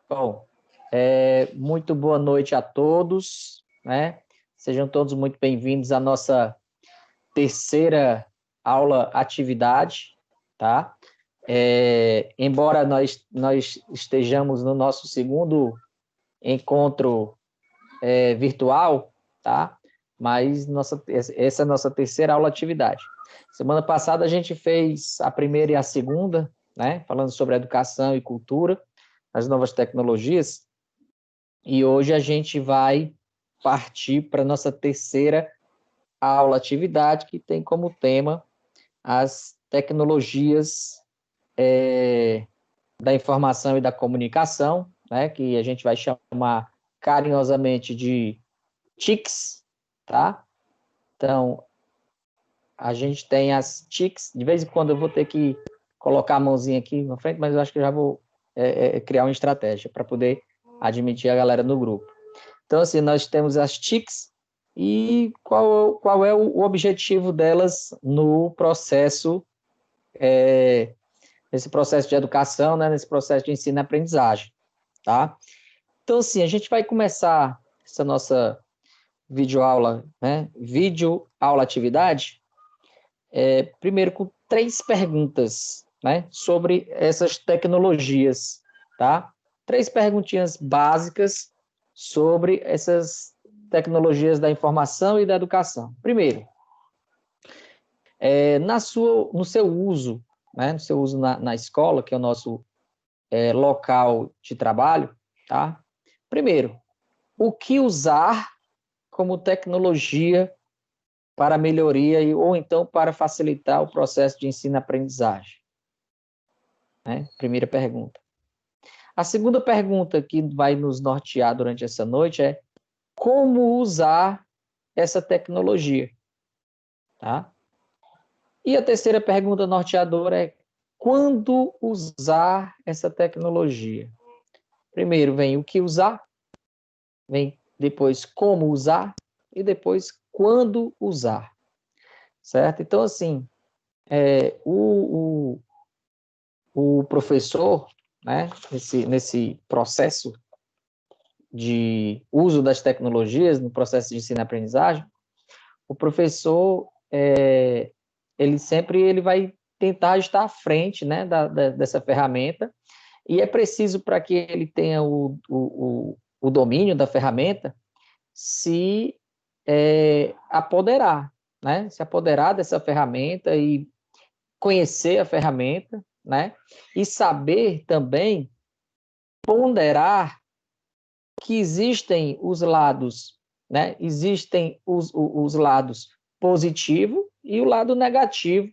Bom, muito boa noite a todos, né? Sejam todos muito bem-vindos à nossa terceira aula atividade, tá? Embora nós estejamos no nosso segundo encontro virtual, tá? Mas essa é a nossa terceira aula atividade. Semana passada a gente fez a primeira e a segunda, né? Falando sobre educação e cultura, as novas tecnologias. E hoje a gente vai partir para a nossa terceira aula atividade, que tem como tema as tecnologias da informação e da comunicação, né, que a gente vai chamar carinhosamente de TICs, tá? Então, a gente tem as TICs, de vez em quando eu vou ter que colocar a mãozinha aqui na frente, mas eu acho que eu já vou criar uma estratégia para poder admitir a galera no grupo. Então, assim, nós temos as TICs e qual é o objetivo delas no processo, nesse processo de educação, né, nesse processo de ensino e aprendizagem, tá? Então, assim, a gente vai começar essa nossa videoaula, né, videoaula atividade, primeiro com 3 perguntas, né, sobre essas tecnologias, tá? 3 perguntinhas básicas sobre essas tecnologias da informação e da educação. Primeiro, no seu uso, né, no seu uso na escola, que é o nosso local de trabalho, tá? Primeiro, o que usar como tecnologia para melhoria ou então para facilitar o processo de ensino-aprendizagem? Né? Primeira pergunta. A segunda pergunta que vai nos nortear durante essa noite é como usar essa tecnologia, tá? E a terceira pergunta norteadora é quando usar essa tecnologia? Primeiro vem o que usar, vem depois como usar e depois quando usar, certo? Então, assim, o professor, né, nesse processo de uso das tecnologias, no processo de ensino e aprendizagem, o professor, ele vai tentar estar à frente, né, dessa ferramenta, e é preciso, para que ele tenha o domínio da ferramenta, se apoderar, né, se apoderar dessa ferramenta e conhecer a ferramenta, né, e saber também ponderar que existem os lados, né, existem os lados positivo e o lado negativo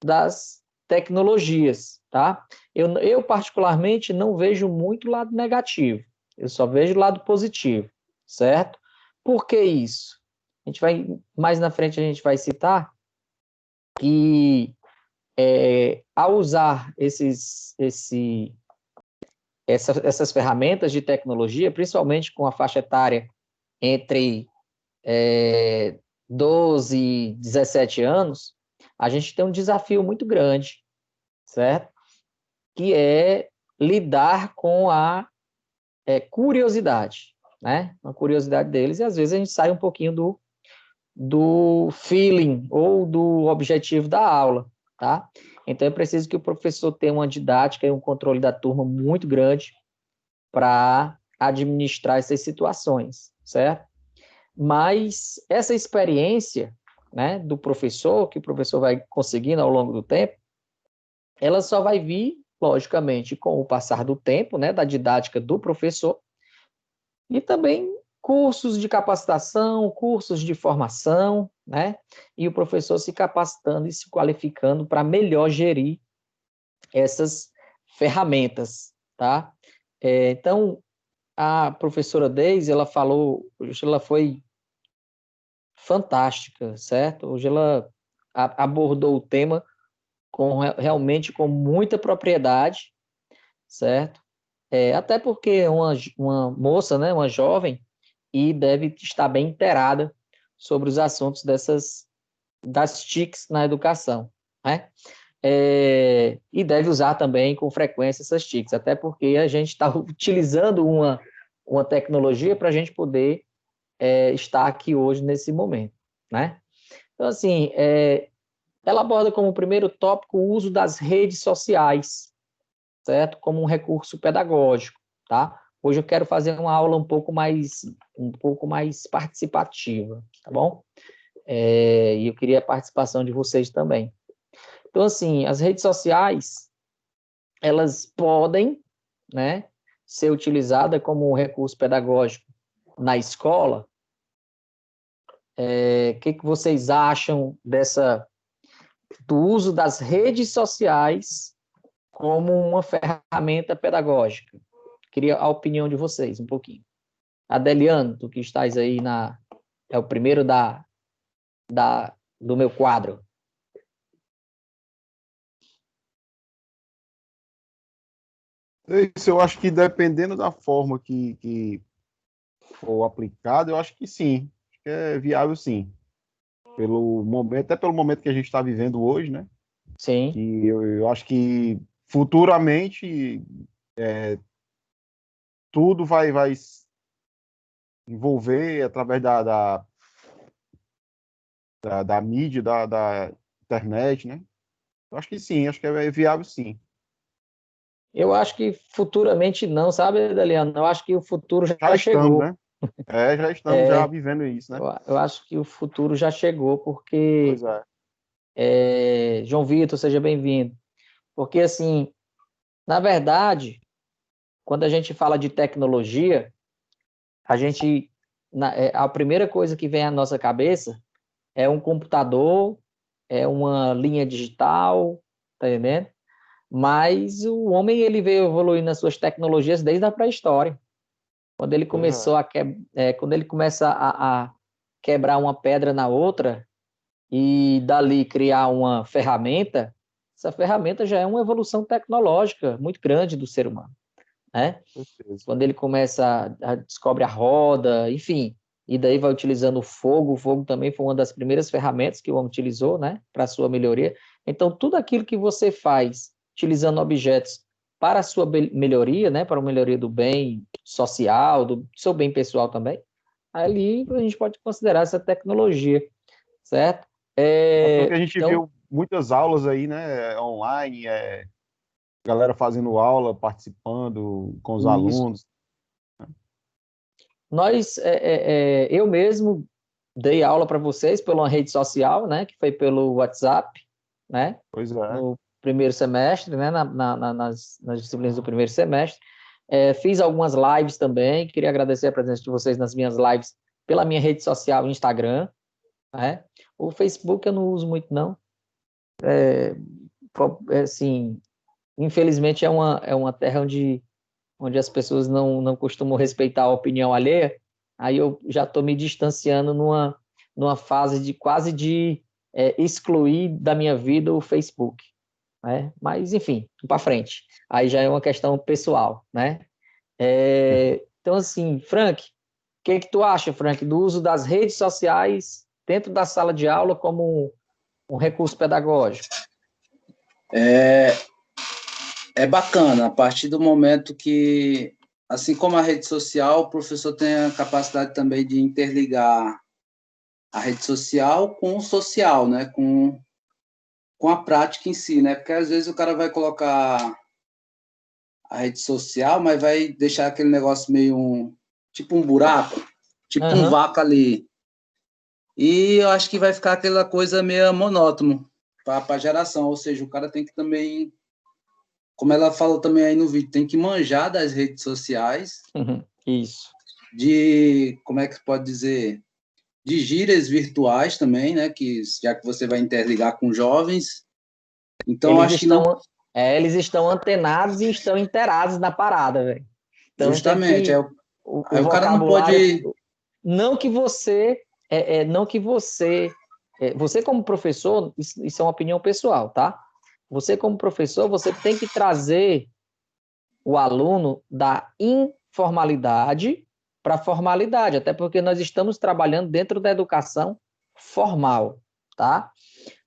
das tecnologias, tá? Eu particularmente não vejo muito lado negativo, eu só vejo o lado positivo, certo? Por que isso? Mais na frente a gente vai citar que ao usar essas ferramentas de tecnologia, principalmente com a faixa etária entre 12 e 17 anos, a gente tem um desafio muito grande, certo? Que é lidar com a curiosidade, né? A curiosidade deles, e às vezes a gente sai um pouquinho do feeling ou do objetivo da aula, tá? Então é preciso que o professor tenha uma didática e um controle da turma muito grande para administrar essas situações, certo? Mas essa experiência, né, do professor, que o professor vai conseguindo ao longo do tempo, ela só vai vir, logicamente, com o passar do tempo, né, da didática do professor, e também cursos de capacitação, cursos de formação, né, e o professor se capacitando e se qualificando para melhor gerir essas ferramentas, tá? Então, a professora Deise, ela falou, hoje ela foi fantástica, certo? Hoje ela abordou o tema realmente com muita propriedade, certo? Até porque é uma moça, né, uma jovem, e deve estar bem inteirada sobre os assuntos das TICs na educação, né? e deve usar também com frequência essas TICs, até porque a gente está utilizando uma tecnologia para a gente poder estar aqui hoje nesse momento, né? Então, assim, ela aborda como primeiro tópico o uso das redes sociais, certo? Como um recurso pedagógico, tá? Hoje eu quero fazer uma aula um pouco mais participativa, tá bom? E eu queria a participação de vocês também. Então, assim, as redes sociais, elas podem, né, ser utilizadas como um recurso pedagógico na escola. O que vocês acham do uso das redes sociais como uma ferramenta pedagógica? Queria a opinião de vocês um pouquinho. Adeliano, tu que estás aí é o primeiro do meu quadro. Isso, eu acho que dependendo da forma que for aplicado, eu acho que sim. Acho que é viável, sim. Pelo momento, até pelo momento que a gente está vivendo hoje, né? Sim. Que eu acho que futuramente tudo vai envolver através da mídia, da internet, né? Eu acho que sim, acho que é viável, sim. Eu acho que futuramente não, sabe, Adeliano? Eu acho que o futuro Já já estamos, chegou. né? Já estamos já vivendo isso, né? Eu acho que o futuro já chegou, porque, Pois é. João Vitor, seja bem-vindo. Porque, assim, na verdade, quando a gente fala de tecnologia, a primeira coisa que vem à nossa cabeça é um computador, é uma linha digital, tá entendendo? Mas o homem, ele veio evoluindo nas suas tecnologias desde a pré-história. Quando ele Pois é. começou quando ele começa a quebrar uma pedra na outra e dali criar uma ferramenta, essa ferramenta já é uma evolução tecnológica muito grande do ser humano, né? Certeza. Quando ele começa descobre a roda, enfim, e daí vai utilizando o fogo também foi uma das primeiras ferramentas que o homem utilizou, né, para a sua melhoria. Então, tudo aquilo que você faz utilizando objetos para a sua melhoria, né, para a melhoria do bem social, do seu bem pessoal também, ali a gente pode considerar essa tecnologia, certo? Tanto que a gente Então, viu muitas aulas aí, né, online, galera fazendo aula, participando com os isso. alunos. Eu mesmo dei aula para vocês pela rede social, né, que foi pelo WhatsApp, né, Pois é. no primeiro semestre, né, nas disciplinas do primeiro semestre. Fiz algumas lives também, queria agradecer a presença de vocês nas minhas lives pela minha rede social, Instagram, né. O Facebook eu não uso muito, não. Assim, infelizmente é uma terra onde as pessoas não costumam respeitar a opinião alheia, aí eu já estou me distanciando numa fase de quase de excluir da minha vida o Facebook, né? Mas, enfim, para frente. Aí já é uma questão pessoal, né? Então, assim, Frank, o que tu acha, Frank, do uso das redes sociais dentro da sala de aula como um recurso pedagógico? É bacana, a partir do momento que, assim como a rede social, o professor tem a capacidade também de interligar a rede social com o social, né? Com a prática em si, né? Porque às vezes o cara vai colocar a rede social, mas vai deixar aquele negócio meio tipo um buraco, tipo um Aham. vácuo ali. E eu acho que vai ficar aquela coisa meio monótono para a geração, ou seja, o cara tem que também, como ela falou também aí no vídeo, tem que manjar das redes sociais, Isso. de, como é que pode dizer, de gírias virtuais também, né? Que já que você vai interligar com jovens, então Eles acho que não, eles estão antenados e estão inteirados na parada, velho. Então tem justamente, que o aí o cara não vocabulário, pode, não que você, não que você como professor, isso é uma opinião pessoal, tá? Você como professor, você tem que trazer o aluno da informalidade para a formalidade, até porque nós estamos trabalhando dentro da educação formal, tá?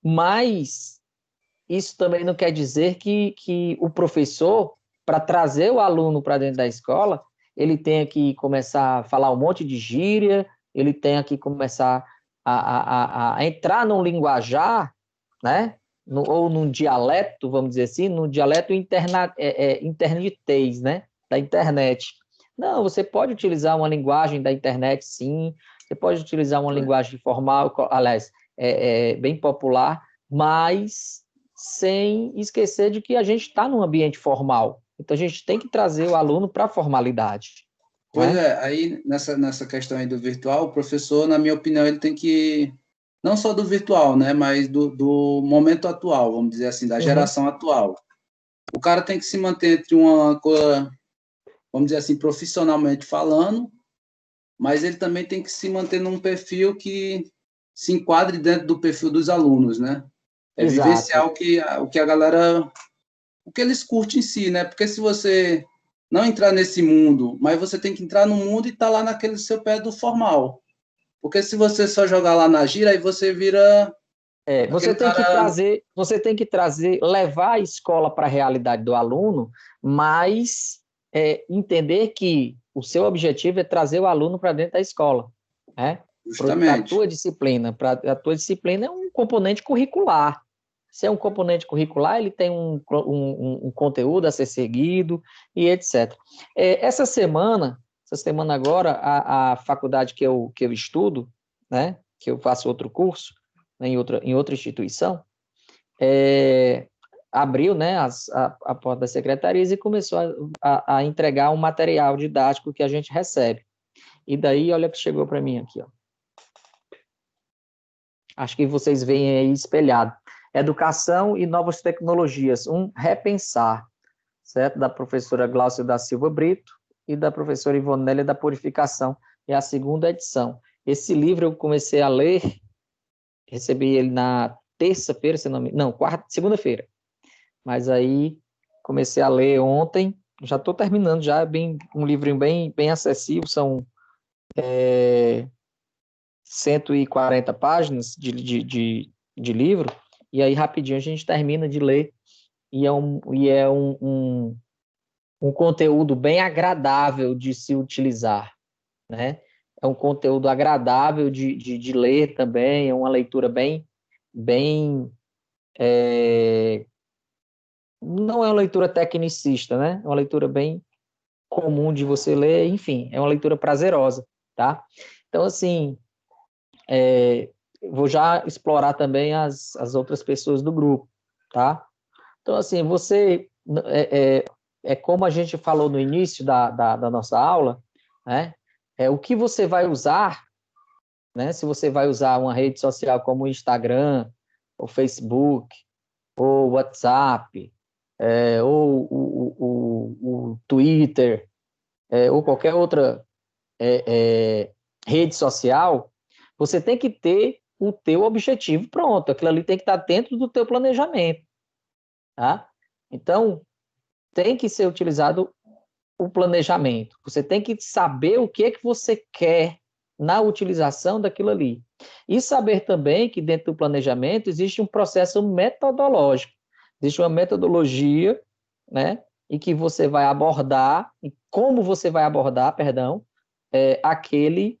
Mas isso também não quer dizer que o professor, para trazer o aluno para dentro da escola, ele tenha que começar a falar um monte de gíria, ele tenha que começar a entrar num linguajar, né? Ou num dialeto, vamos dizer assim, num dialeto internetês, né? Da internet. Não, você pode utilizar uma linguagem da internet, sim, você pode utilizar uma linguagem formal, aliás, bem popular, mas sem esquecer de que a gente está num ambiente formal. Então, a gente tem que trazer o aluno para a formalidade. Pois Né? aí nessa questão aí do virtual, o professor, na minha opinião, ele tem que, não só do virtual, né, mas do momento atual, vamos dizer assim, da geração atual. O cara tem que se manter entre uma coisa, vamos dizer assim, profissionalmente falando, mas ele também tem que se manter num perfil que se enquadre dentro do perfil dos alunos, né? Vivenciar o que a galera, o que eles curtem em si, né? Porque se você não entrar nesse mundo, mas você tem que entrar no mundo e estar lá naquele seu pé do formal. Porque se você só jogar lá na gira, aí você vira você tem que cara... trazer, levar a escola para a realidade do aluno, mas entender que o seu objetivo é trazer o aluno para dentro da escola, né? Para a tua disciplina. A tua disciplina é um componente curricular. Se é um componente curricular, ele tem um conteúdo a ser seguido e etc. Essa semana agora, a faculdade que eu estudo, né, que eu faço outro curso, né, em outra instituição, abriu, né, a porta das secretarias e começou a entregar um material didático que a gente recebe. E daí, olha o que chegou para mim aqui, ó. Acho que vocês veem aí espelhado. Educação e novas tecnologias, um repensar, certo? Da professora Glaucia da Silva Brito e da professora Ivonélia da Purificação. É a segunda edição. Esse livro eu comecei a ler, recebi ele na terça-feira, segunda-feira. Mas aí comecei a ler ontem, já estou terminando, já é um livrinho bem acessível, são 140 páginas de livro, e aí rapidinho a gente termina de ler, e é um conteúdo bem agradável de se utilizar, né? É um conteúdo agradável de ler também, é uma leitura bem não é uma leitura tecnicista, né? É uma leitura bem comum de você ler, enfim, é uma leitura prazerosa, tá? Então, assim, vou já explorar também as outras pessoas do grupo, tá? Então, assim, você, como a gente falou no início da nossa aula, né? O que você vai usar, né? Se você vai usar uma rede social como o Instagram, o Facebook, ou WhatsApp, ou o Twitter, ou qualquer outra rede social, você tem que ter o teu objetivo pronto. Aquilo ali tem que estar dentro do teu planejamento, tá? Então, tem que ser utilizado o planejamento. Você tem que saber o que é que você quer na utilização daquilo ali. E saber também que dentro do planejamento existe um processo metodológico. Existe uma metodologia, né? E que você vai abordar, e como você vai abordar, perdão, aquele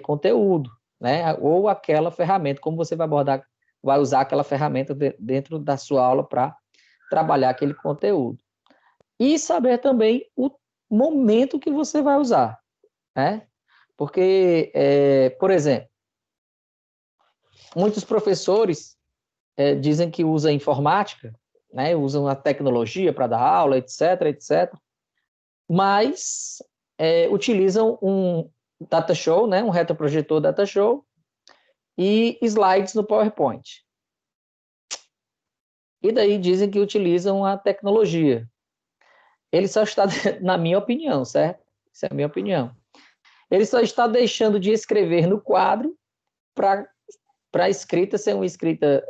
conteúdo, né? Ou aquela ferramenta, como você vai usar aquela ferramenta dentro da sua aula para trabalhar aquele conteúdo. E saber também o momento que você vai usar, né? Porque, por exemplo, muitos professores dizem que usam informática, né? Usam a tecnologia para dar aula, etc., etc., mas utilizam um data show, né? Um retroprojetor data show e slides no PowerPoint. E daí dizem que utilizam a tecnologia. Ele só está, na minha opinião, certo? Essa é a minha opinião. Ele só está deixando de escrever no quadro para a escrita ser uma escrita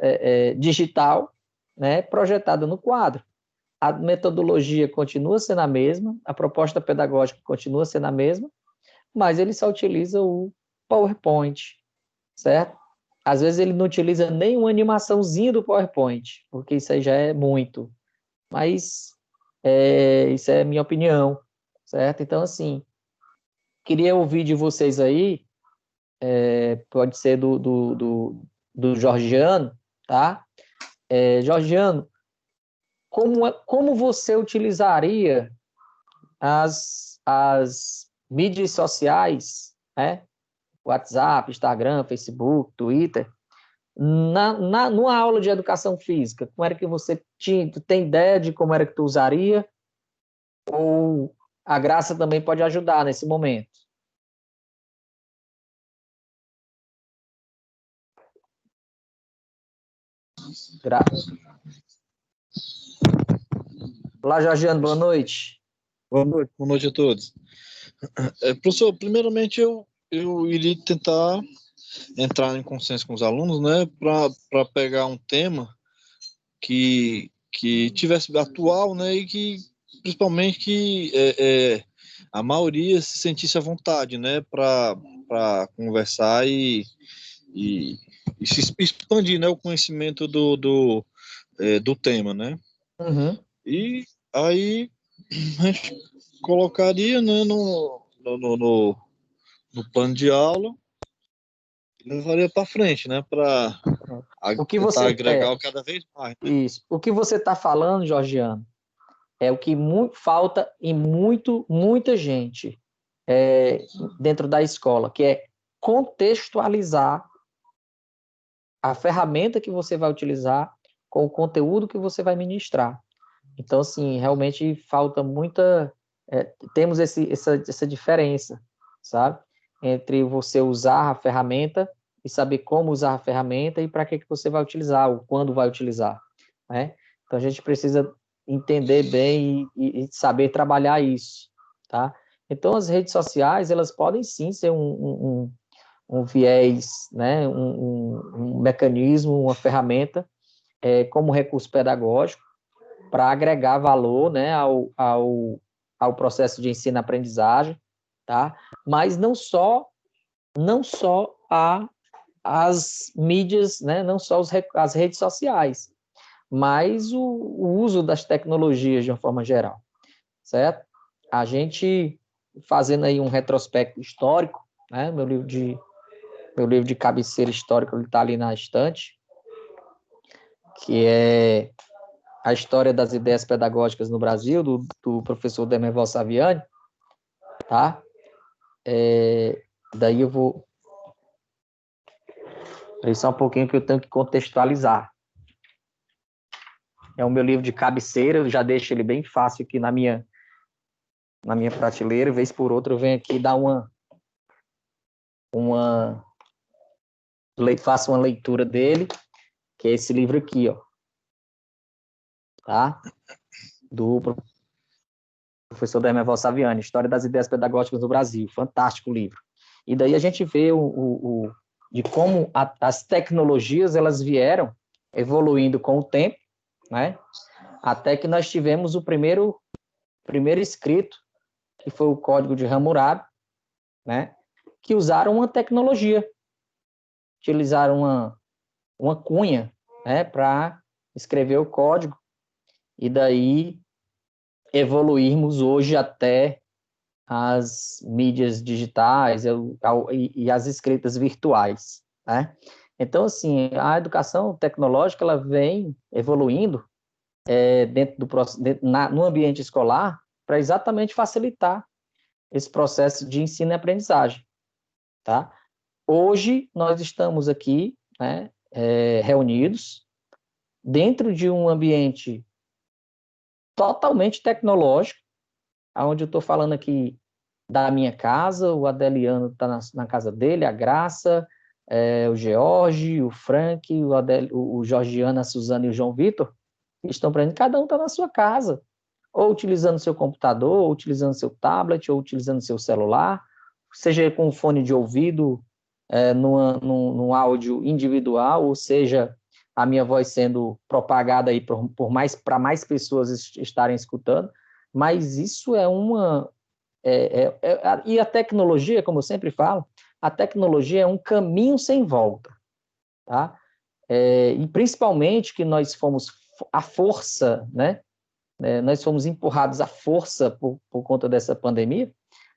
digital, né, projetada no quadro. A metodologia continua sendo a mesma, a proposta pedagógica continua sendo a mesma, mas ele só utiliza o PowerPoint, certo? às vezes ele não utiliza nem uma animaçãozinha do PowerPoint, porque isso aí já é muito. Mas isso é minha opinião, certo? Então, assim, queria ouvir de vocês aí, pode ser do Georgiano, tá? Georgiano, como você utilizaria as mídias sociais, né? WhatsApp, Instagram, Facebook, Twitter, numa aula de educação física? Como era que você tinha, tu tem ideia de como era que tu usaria? Ou a Graça também pode ajudar nesse momento? Olá, Georgiano, boa noite. Boa noite a todos. Professor, primeiramente eu iria tentar entrar em consenso com os alunos, né, para pegar um tema que tivesse atual, né, e que principalmente a maioria se sentisse à vontade, né, para conversar e se expandir, né, o conhecimento do tema, né. Uhum. E aí a gente colocaria, né, no plano de aula e levaria para frente, né, para O que tentar você agregar cada vez mais, né? isso? O que você está falando, Georgiano, é o que falta em muita gente dentro da escola, que é contextualizar a ferramenta que você vai utilizar com o conteúdo que você vai ministrar. Então, assim, realmente falta muita. Temos essa diferença, sabe? Entre você usar a ferramenta e saber como usar a ferramenta e para que você vai utilizar, ou quando vai utilizar, né? Então, a gente precisa entender bem e saber trabalhar isso, tá? Então, as redes sociais, elas podem sim ser um viés, né? Um mecanismo, uma ferramenta como recurso pedagógico, para agregar valor, né, ao processo de ensino-aprendizagem, tá? Mas não só as mídias, né, não só as redes sociais, mas o uso das tecnologias de uma forma geral, certo? A gente fazendo aí um retrospecto histórico, né, meu livro de cabeceira histórico, ele está ali na estante, que é a história das ideias pedagógicas no Brasil, do professor Demerval Saviani, tá? Daí eu vou... Aí só um pouquinho que eu tenho que contextualizar. É o meu livro de cabeceira, eu já deixo ele bem fácil aqui na minha prateleira, vez por outra eu venho aqui dar faço uma leitura dele, que é esse livro aqui, ó, tá? Do professor Demerval Saviani, História das Ideias Pedagógicas no Brasil, fantástico livro. E daí a gente vê de como as tecnologias elas vieram evoluindo com o tempo, né? Até que nós tivemos o primeiro escrito, que foi o Código de Hammurabi, né? Que usaram uma tecnologia, utilizaram uma cunha, né? Para escrever o código e daí evoluirmos hoje até as mídias digitais e as escritas virtuais, né? Então, assim, a educação tecnológica ela vem evoluindo no ambiente escolar para exatamente facilitar esse processo de ensino e aprendizagem, tá? Hoje nós estamos aqui, né, reunidos dentro de um ambiente totalmente tecnológico, onde eu estou falando aqui da minha casa, o Adeliano está na casa dele, a Graça, o George, o Frank, o Georgiano, a Suzana e o João Vitor estão aprendendo, cada um está na sua casa, ou utilizando seu computador, ou utilizando seu tablet, ou utilizando seu celular, seja com fone de ouvido, num áudio individual, ou seja, a minha voz sendo propagada aí para mais pessoas estarem escutando, mas isso e a tecnologia, como eu sempre falo, a tecnologia é um caminho sem volta, tá? E principalmente que nós fomos à força, né? Nós fomos empurrados à força por conta dessa pandemia,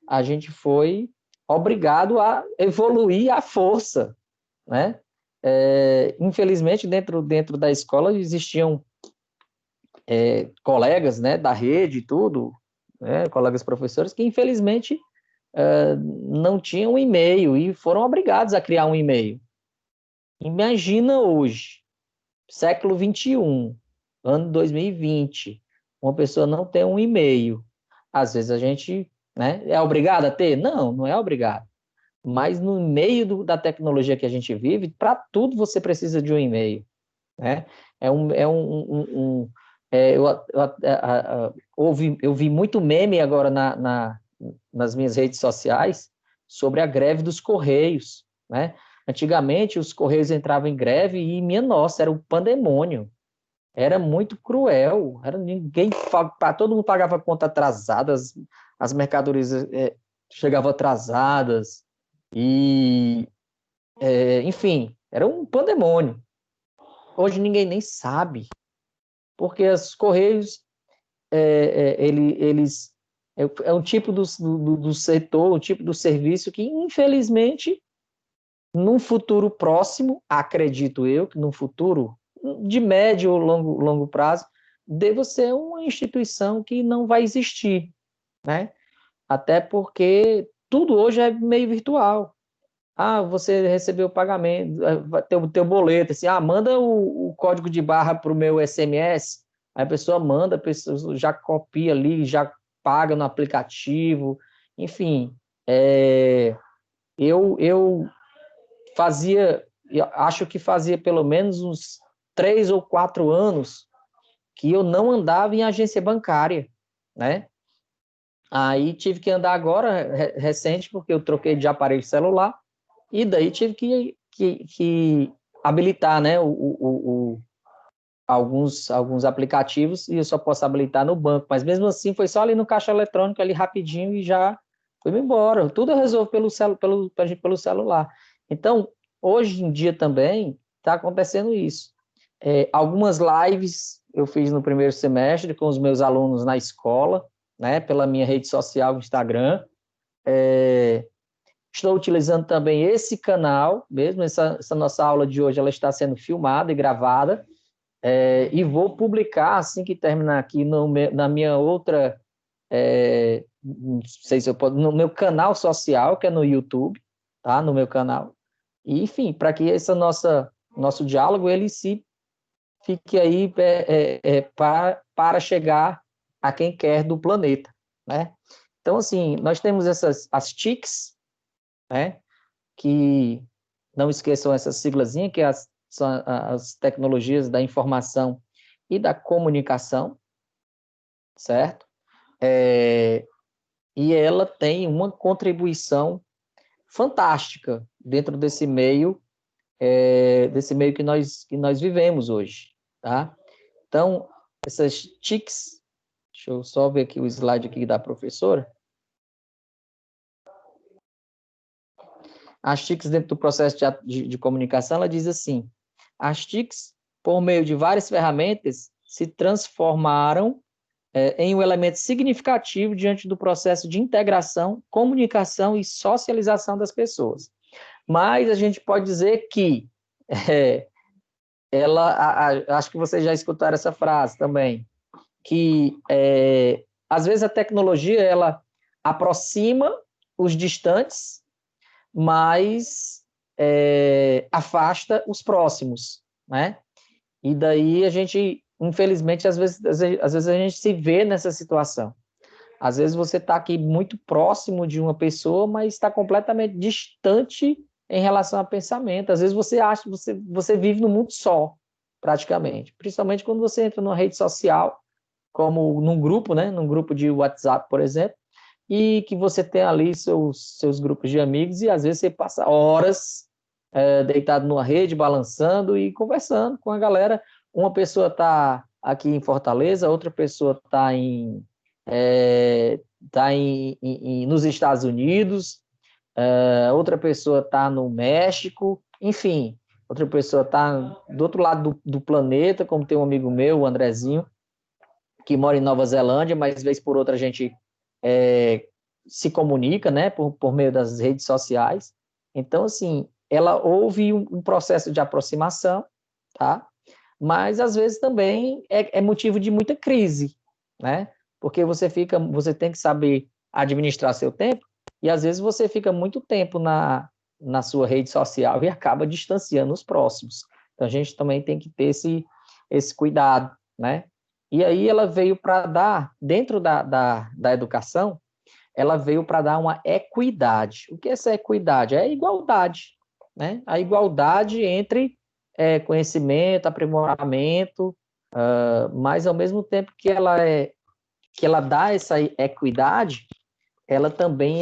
a gente foi obrigado a evoluir à força, né? Infelizmente, dentro da escola existiam colegas, né, da rede e tudo, né, colegas professores, que infelizmente não tinham e-mail e foram obrigados a criar um e-mail. Imagina hoje, século XXI, ano 2020, uma pessoa não tem um e-mail. Às vezes a gente, né, é obrigado a ter? Não, não é obrigado. Mas no meio da tecnologia que a gente vive, para tudo você precisa de um e-mail, né? Eu vi muito meme agora nas minhas redes sociais sobre a greve dos Correios, né? Antigamente, os Correios entravam em greve e, minha nossa, era um pandemônio. Era muito cruel. Todo mundo pagava conta atrasada, as mercadorias chegavam atrasadas, e, enfim, era um pandemônio. Hoje ninguém nem sabe, porque os Correios, eles é um tipo do setor, um tipo do serviço que, infelizmente, num futuro próximo, acredito eu, que num futuro de médio ou longo prazo, deva ser uma instituição que não vai existir, né? Até porque tudo hoje é meio virtual. Você recebeu o pagamento, vai ter o teu boleto, assim, manda o código de barra para o meu SMS, aí a pessoa manda, a pessoa já copia ali, já paga no aplicativo, enfim, eu acho que fazia pelo menos uns 3 ou 4 anos que eu não andava em agência bancária, né? Aí tive que andar agora, recente, porque eu troquei de aparelho celular, e daí tive que habilitar, né, alguns aplicativos, e eu só posso habilitar no banco, mas mesmo assim foi só ali no caixa eletrônico, ali rapidinho, e já fui embora. Tudo eu resolvo pelo celular. Então, hoje em dia também está acontecendo isso. Algumas lives eu fiz no primeiro semestre com os meus alunos na escola, né, pela minha rede social, Instagram. Estou utilizando também esse canal, mesmo essa nossa aula de hoje, ela está sendo filmada e gravada, e vou publicar assim que terminar aqui na minha outra, não sei se eu posso, no meu canal social, que é no YouTube, tá? No meu canal. E, enfim, para que esse nosso diálogo ele se fique aí para chegar a quem quer do planeta, né? Então, assim, nós temos as TICs, né? Que não esqueçam essa siglazinha, que são as tecnologias da informação e da comunicação, certo? E ela tem uma contribuição fantástica dentro desse meio que nós vivemos hoje, tá? Então, essas TICs, deixa eu só ver aqui o slide aqui da professora. As TICs, dentro do processo de comunicação, ela diz assim: as TICs, por meio de várias ferramentas, se transformaram em um elemento significativo diante do processo de integração, comunicação e socialização das pessoas. Mas a gente pode dizer que acho que vocês já escutaram essa frase também, que às vezes a tecnologia ela aproxima os distantes, mas afasta os próximos, né? E daí a gente, infelizmente, às vezes a gente se vê nessa situação. Às vezes você está aqui muito próximo de uma pessoa, mas está completamente distante em relação a pensamento. Às vezes você acha que você vive no mundo só, praticamente. Principalmente quando você entra numa rede social, como num grupo, né? Num grupo de WhatsApp, por exemplo, e que você tem ali seus grupos de amigos, e às vezes você passa horas deitado numa rede, balançando e conversando com a galera. Uma pessoa está aqui em Fortaleza, outra pessoa está nos Estados Unidos, outra pessoa está no México, enfim, outra pessoa está do outro lado do planeta, como tem um amigo meu, o Andrezinho, que mora em Nova Zelândia, mas vez por outra a gente se comunica, né, por meio das redes sociais. Então, assim, ela houve um processo de aproximação, tá? Mas às vezes também é motivo de muita crise, né? Porque você tem que saber administrar seu tempo e às vezes você fica muito tempo na sua rede social e acaba distanciando os próximos. Então a gente também tem que ter esse cuidado, né? E aí ela veio para dar, dentro da educação, ela veio para dar uma equidade. O que é essa equidade? É a igualdade, né? A igualdade entre conhecimento, aprimoramento, mas ao mesmo tempo que ela dá essa equidade, ela também,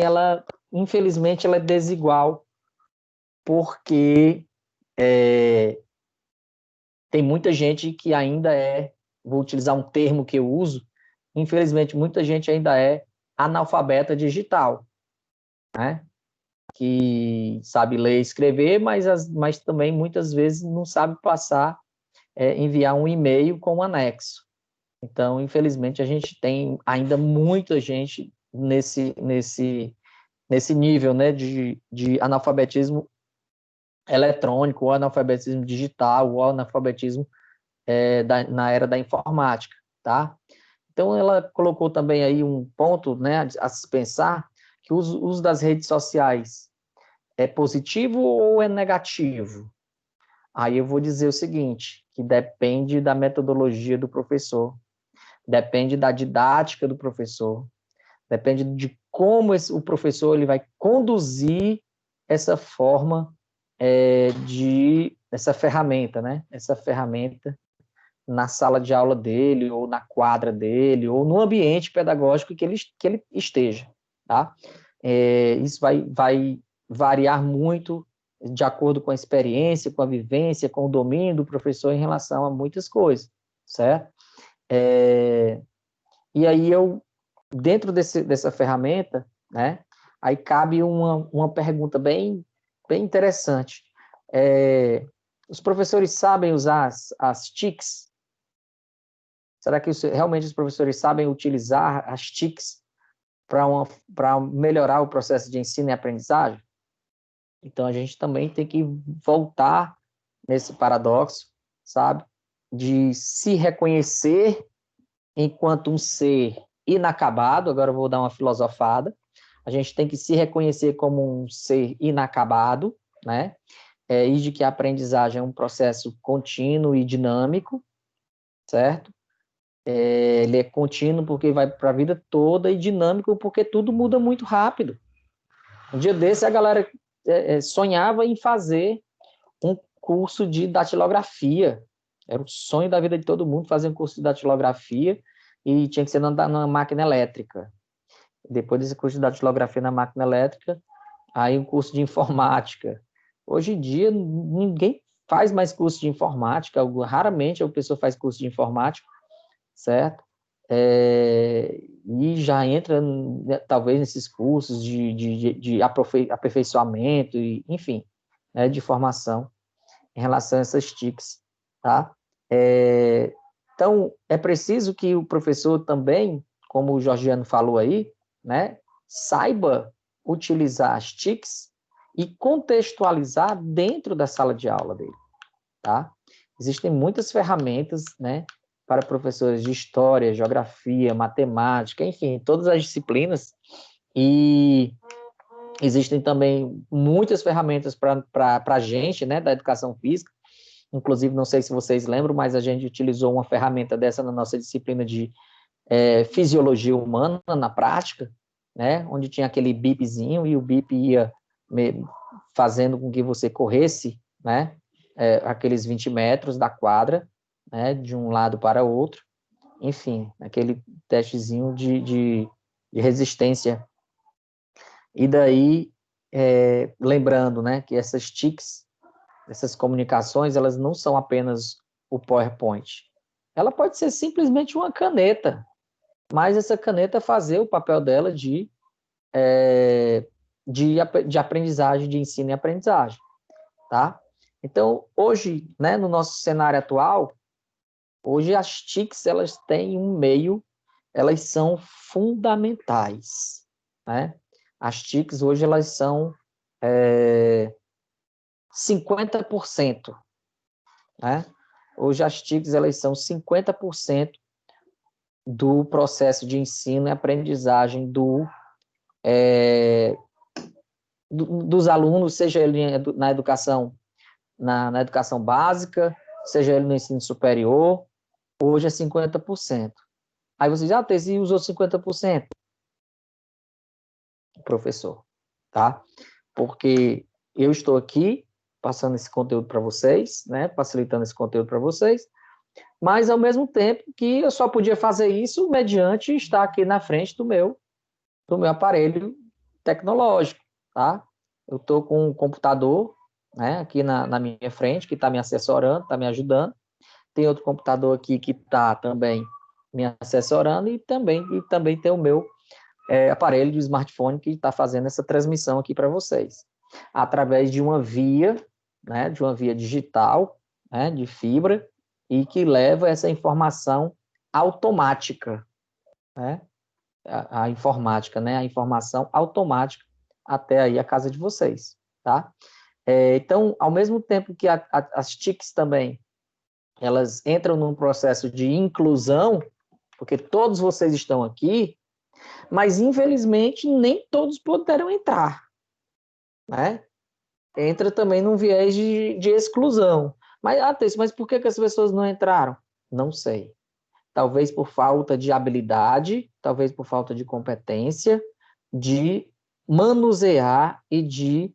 infelizmente, ela é desigual, porque tem muita gente que ainda vou utilizar um termo que eu uso, infelizmente, muita gente ainda é analfabeta digital, né? Que sabe ler e escrever, mas também muitas vezes não sabe enviar um e-mail com um anexo. Então, infelizmente, a gente tem ainda muita gente nesse nível, né, de analfabetismo eletrônico, ou analfabetismo digital, ou analfabetismo na era da informática, tá? Então, ela colocou também aí um ponto, né, a se pensar, que o uso das redes sociais é positivo ou é negativo? Aí eu vou dizer o seguinte, que depende da metodologia do professor, depende da didática do professor, depende de como o professor ele vai conduzir essa forma essa ferramenta, né? Essa ferramenta na sala de aula dele, ou na quadra dele, ou no ambiente pedagógico que ele esteja, tá? Isso vai variar muito de acordo com a experiência, com a vivência, com o domínio do professor em relação a muitas coisas, certo? E aí dentro dessa ferramenta, né, aí cabe uma pergunta bem interessante. Os professores sabem usar as TICs? Será que realmente os professores sabem utilizar as TICs para melhorar o processo de ensino e aprendizagem? Então, a gente também tem que voltar nesse paradoxo, sabe? De se reconhecer enquanto um ser inacabado. Agora eu vou dar uma filosofada. A gente tem que se reconhecer como um ser inacabado, né? E de que a aprendizagem é um processo contínuo e dinâmico, certo? Ele é contínuo porque vai para a vida toda e dinâmico porque tudo muda muito rápido. Um dia desse a galera sonhava em fazer um curso de datilografia. Era o sonho da vida de todo mundo fazer um curso de datilografia e tinha que ser na máquina elétrica. Depois desse curso de datilografia na máquina elétrica, aí um curso de informática. Hoje em dia, ninguém faz mais curso de informática, raramente a pessoa faz curso de informática, certo? E já entra, talvez, nesses cursos de aperfeiçoamento, enfim, né, de formação em relação a essas TICs, tá? Então, é preciso que o professor também, como o Georgiano falou aí, né, saiba utilizar as TICs e contextualizar dentro da sala de aula dele, tá? Existem muitas ferramentas, né, para professores de história, geografia, matemática, enfim, todas as disciplinas, e existem também muitas ferramentas para a gente, né, da educação física. Inclusive, não sei se vocês lembram, mas a gente utilizou uma ferramenta dessa na nossa disciplina de fisiologia humana na prática, né, onde tinha aquele bipzinho e o bip ia fazendo com que você corresse, né, aqueles 20 metros da quadra, né, de um lado para o outro, enfim, aquele testezinho de resistência. E daí, lembrando, né, que essas TICs, essas comunicações, elas não são apenas o PowerPoint. Ela pode ser simplesmente uma caneta, mas essa caneta fazer o papel dela de aprendizagem, de ensino e aprendizagem, tá? Então, hoje, né, no nosso cenário atual, hoje as TICs, elas têm um meio, elas são fundamentais, né? As TICs hoje, elas são 50%, né? Hoje as TICs, elas são 50% do processo de ensino e aprendizagem dos alunos, seja ele na educação, na educação básica, seja ele no ensino superior, hoje é 50%. Aí você diz, Teis, e os outros 50%? Professor, tá? Porque eu estou aqui passando esse conteúdo para vocês, né? Facilitando esse conteúdo para vocês, mas ao mesmo tempo que eu só podia fazer isso mediante estar aqui na frente do meu aparelho tecnológico, tá? Eu estou com um computador, né, aqui na minha frente, que está me assessorando, está me ajudando. Tem outro computador aqui que está também me assessorando e também tem o meu aparelho de smartphone que está fazendo essa transmissão aqui para vocês, através de uma via, né, de uma via digital, né, de fibra, e que leva essa informação automática, né, a informática, né, a informação automática até aí a casa de vocês, tá? Então, ao mesmo tempo que as TICs também, elas entram num processo de inclusão, porque todos vocês estão aqui, mas infelizmente nem todos puderam entrar, né? Entra também num viés de exclusão. Mas por que as pessoas não entraram? Não sei. Talvez por falta de habilidade, talvez por falta de competência, de manusear e de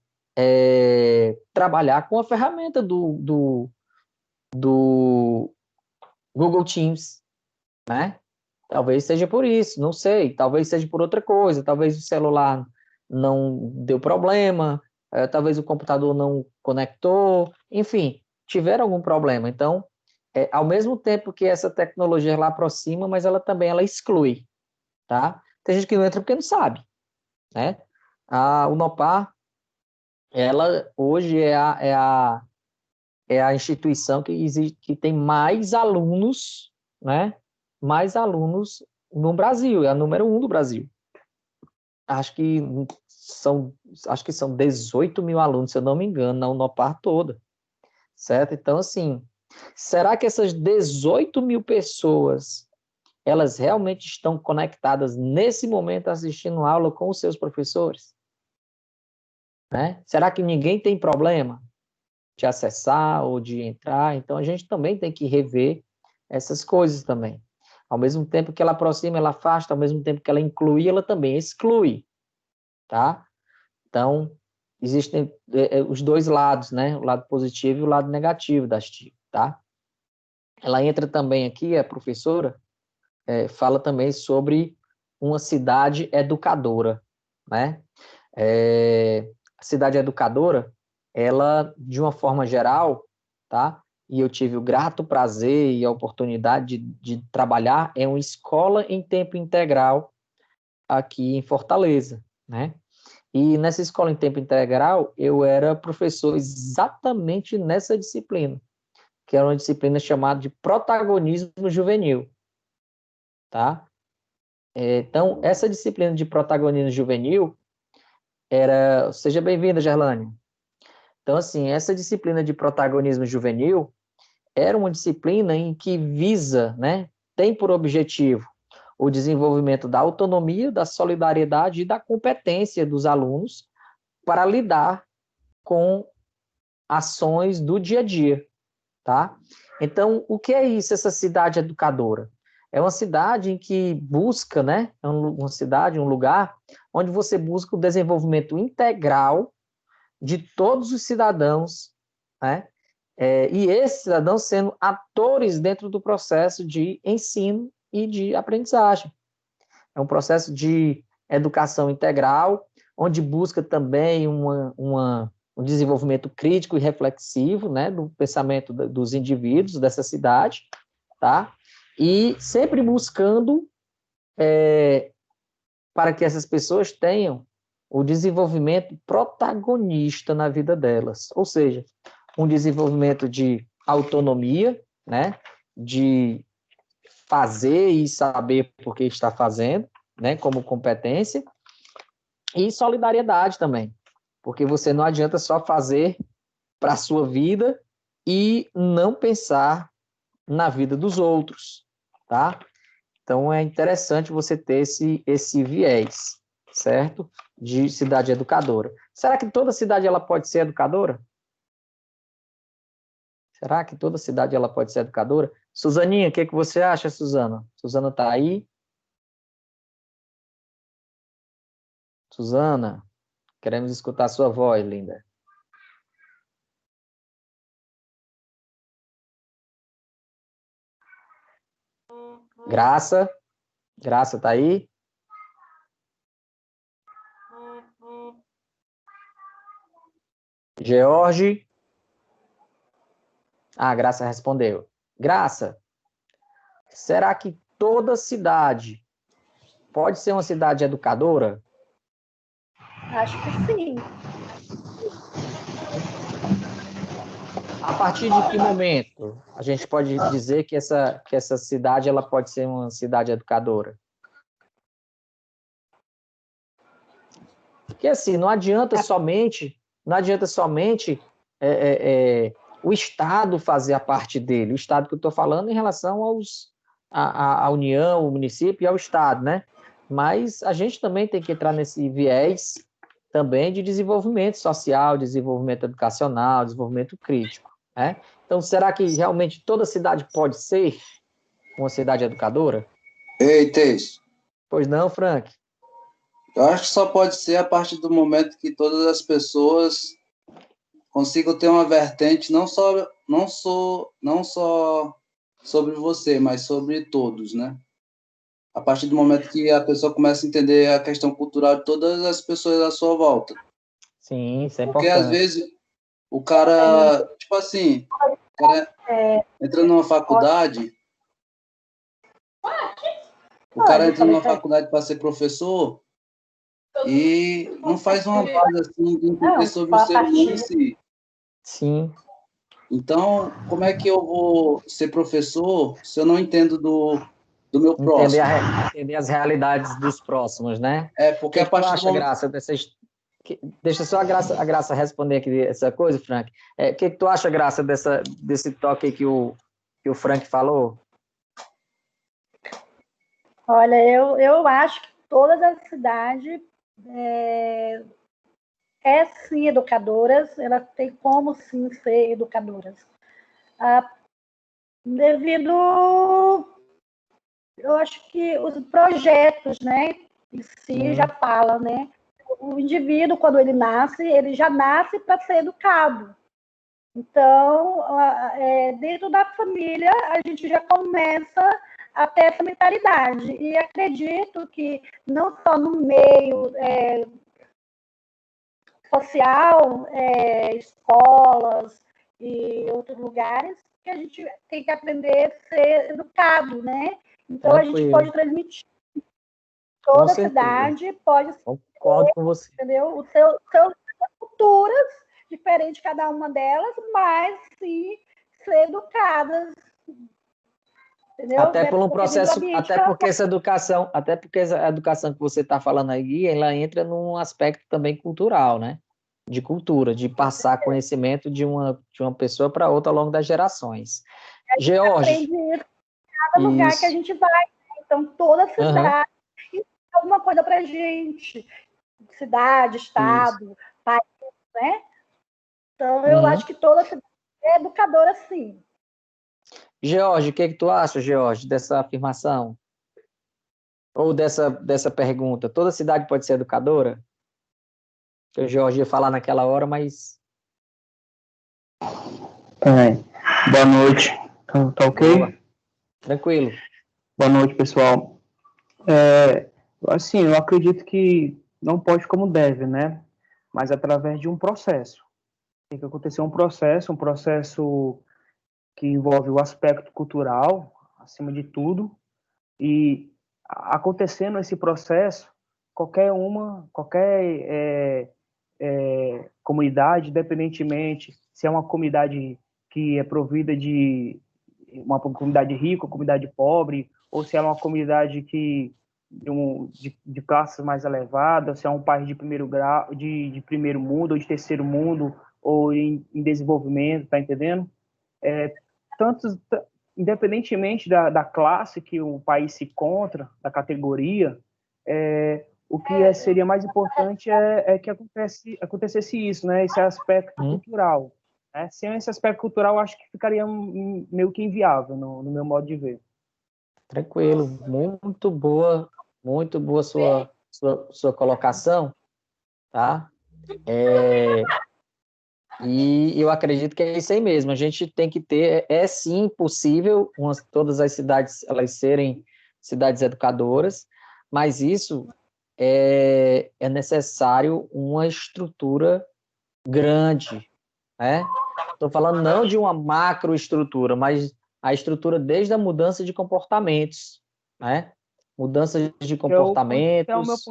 trabalhar com a ferramenta do Google Teams, né? Talvez seja por isso, não sei. Talvez seja por outra coisa. Talvez o celular não deu problema, talvez o computador não conectou, enfim, tiveram algum problema. Então, ao mesmo tempo que essa tecnologia ela aproxima, mas ela também exclui, tá? Tem gente que não entra porque não sabe, né? A Unopar, ela hoje é a instituição que tem mais alunos, né? Mais alunos no Brasil, é a número 1 do Brasil. Acho que são 18 mil alunos, se eu não me engano, na Unopar toda, certo? Então, assim, será que essas 18 mil pessoas, elas realmente estão conectadas nesse momento assistindo aula com os seus professores? Né? Será que ninguém tem problema de acessar ou de entrar? Então, a gente também tem que rever essas coisas também. Ao mesmo tempo que ela aproxima, ela afasta, ao mesmo tempo que ela inclui, ela também exclui, tá? Então, existem os dois lados, né? O lado positivo e o lado negativo das TIC, tá? Ela entra também aqui, a professora, fala também sobre uma cidade educadora, né? A cidade educadora, ela, de uma forma geral, tá? E eu tive o grato prazer e a oportunidade de trabalhar em uma escola em tempo integral aqui em Fortaleza, né? E nessa escola em tempo integral, eu era professor exatamente nessa disciplina, que era uma disciplina chamada de protagonismo juvenil, tá? Então, essa disciplina de protagonismo juvenil era... Seja bem-vinda, Gerlane. Então, assim, essa disciplina de protagonismo juvenil era uma disciplina em que visa, né, tem por objetivo o desenvolvimento da autonomia, da solidariedade e da competência dos alunos para lidar com ações do dia a dia, tá? Então, o que é isso, essa cidade educadora? É uma cidade em que busca, né, uma cidade, um lugar onde você busca o desenvolvimento integral de todos os cidadãos, né? E esses cidadãos sendo atores dentro do processo de ensino e de aprendizagem. É um processo de educação integral, onde busca também um desenvolvimento crítico e reflexivo, né, do pensamento dos indivíduos dessa cidade, tá? E sempre buscando para que essas pessoas tenham o desenvolvimento protagonista na vida delas. Ou seja, um desenvolvimento de autonomia, né? De fazer e saber por que está fazendo, né? Como competência. E solidariedade também, porque você não adianta só fazer para a sua vida e não pensar na vida dos outros, tá? Então, é interessante você ter esse viés, certo? De cidade educadora. Será que toda cidade ela pode ser educadora? Será que toda cidade ela pode ser educadora? Suzaninha, o que você acha, Suzana? Suzana está aí? Suzana, queremos escutar a sua voz, linda. Graça está aí? George? Graça respondeu. Graça, será que toda cidade pode ser uma cidade educadora? Acho que sim. A partir de que momento a gente pode dizer que essa cidade ela pode ser uma cidade educadora? Porque assim, não adianta somente o Estado fazer a parte dele. O Estado que eu estou falando em relação à União, o município e ao Estado, né? Mas a gente também tem que entrar nesse viés também de desenvolvimento social, desenvolvimento educacional, desenvolvimento crítico, né? Então, será que realmente toda cidade pode ser uma cidade educadora? Ei, Teixe, Pois não, Frank? eu acho que só pode ser a partir do momento que todas as pessoas consigam ter uma vertente não só sobre você, mas sobre todos, né? A partir do momento que a pessoa começa a entender a questão cultural de todas as pessoas à sua volta. Sim, isso é Porque, às importante. vezes, o cara, tipo assim, o cara entra numa faculdade, para ser professor e não faz uma base assim de entender sobre o ser humano em si. Sim. Então, como é que eu vou ser professor se eu não entendo do meu próximo? Entender as realidades dos próximos, né? Porque O a que tu partir do acha, momento... Graça, Deixa só a Graça responder aqui essa coisa, Frank. O que tu acha, Graça, desse toque que o Frank falou? Olha, eu acho que todas as cidades sim educadoras, elas têm como sim ser educadoras. Devido, eu acho que os projetos, né, em si já fala, né? O indivíduo, quando ele já nasce para ser educado. Então, dentro da família, a gente já começa a ter essa mentalidade. E acredito que não só no meio social, escolas e outros lugares, que a gente tem que aprender a ser educado, né? Então, Tranquilo. A gente pode transmitir. Toda cidade pode... Concordo com você. Entendeu? Os seus culturas, diferente cada uma delas, mas sim ser educadas. Entendeu? Até por um processo, até porque essa educação que você está falando aí, ela entra num aspecto também cultural, né? De cultura, de passar conhecimento de uma pessoa para outra ao longo das gerações. George. Aprende isso em cada lugar que a gente vai. Então, toda cidade alguma coisa para a gente. Cidade, estado, país, né? Então, eu acho que toda cidade é educadora, sim. George, o que tu acha, George, dessa afirmação? Ou dessa pergunta? Toda cidade pode ser educadora? O George ia falar naquela hora, mas... Boa noite. Tá ok? Boa. Tranquilo. Boa noite, pessoal. Assim, eu acredito que não pode como deve, né? Mas através de um processo. Tem que acontecer um processo que envolve o aspecto cultural, acima de tudo, e acontecendo esse processo, qualquer comunidade, independentemente se é uma comunidade que é provida de uma comunidade rica, uma comunidade pobre, ou se é uma comunidade de classes mais elevadas, se é um país de primeiro grau, de primeiro mundo, ou de terceiro mundo, ou em desenvolvimento, tá entendendo? Tanto, independentemente da classe que o país se encontra, da categoria, o que seria mais importante é que acontecesse isso, né? Esse aspecto cultural. Né? Sem esse aspecto cultural, acho que ficaria meio que inviável, no meu modo de ver. Tranquilo, muito boa sua colocação, tá? E eu acredito que é isso aí mesmo. A gente tem que ter, sim possível todas as cidades elas serem cidades educadoras, mas isso é necessário uma estrutura grande, né? Estou falando não de uma macroestrutura, mas a estrutura desde a mudança de comportamentos, né? Mudança de comportamentos.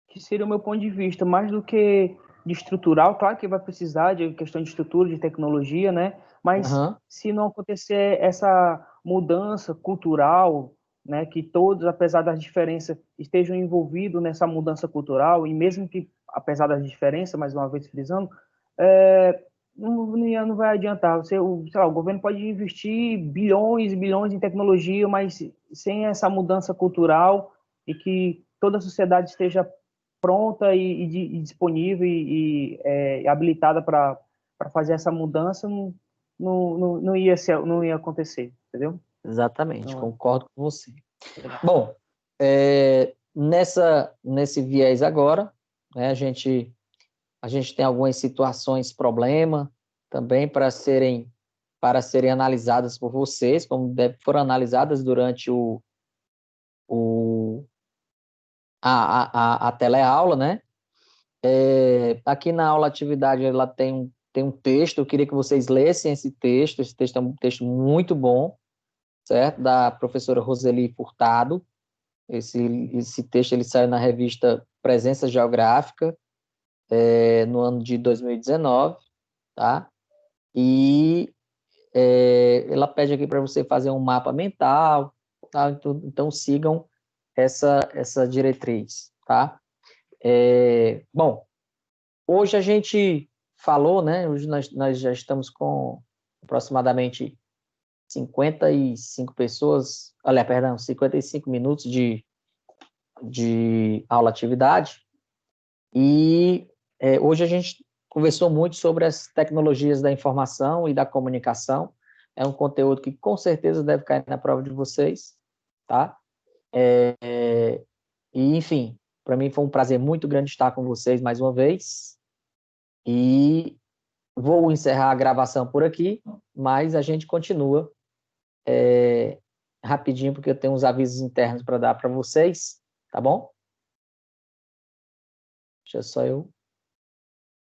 Que seria o meu ponto de vista, mais do que de estrutural, claro que vai precisar de questão de estrutura, de tecnologia, né? Mas se não acontecer essa mudança cultural, né, que todos, apesar das diferenças, estejam envolvidos nessa mudança cultural, e mesmo que, apesar das diferenças, mais uma vez frisando, não vai adiantar. Sei lá, o governo pode investir bilhões e bilhões em tecnologia, mas sem essa mudança cultural e que toda a sociedade esteja pronta e disponível e habilitada para fazer essa mudança, não ia acontecer, entendeu? Exatamente, concordo com você. Bom, nesse viés agora, né, a gente tem algumas situações, problema também para serem analisadas por vocês, como foram analisadas durante a teleaula, né? Aqui na aula atividade ela tem um texto, eu queria que vocês lessem esse texto é um texto muito bom, certo? Da professora Roseli Furtado. Esse texto ele saiu na revista Presença Geográfica, no ano de 2019, tá? E ela pede aqui para você fazer um mapa mental, tá? Então sigam essa diretriz, tá? Bom, hoje a gente falou, né? Hoje nós já estamos com aproximadamente 55 pessoas, 55 minutos de aula-atividade, e hoje a gente conversou muito sobre as tecnologias da informação e da comunicação. É um conteúdo que com certeza deve cair na prova de vocês, tá? E, enfim, para mim foi um prazer muito grande estar com vocês mais uma vez, e vou encerrar a gravação por aqui, mas a gente continua rapidinho, porque eu tenho uns avisos internos para dar para vocês, tá bom? Deixa só eu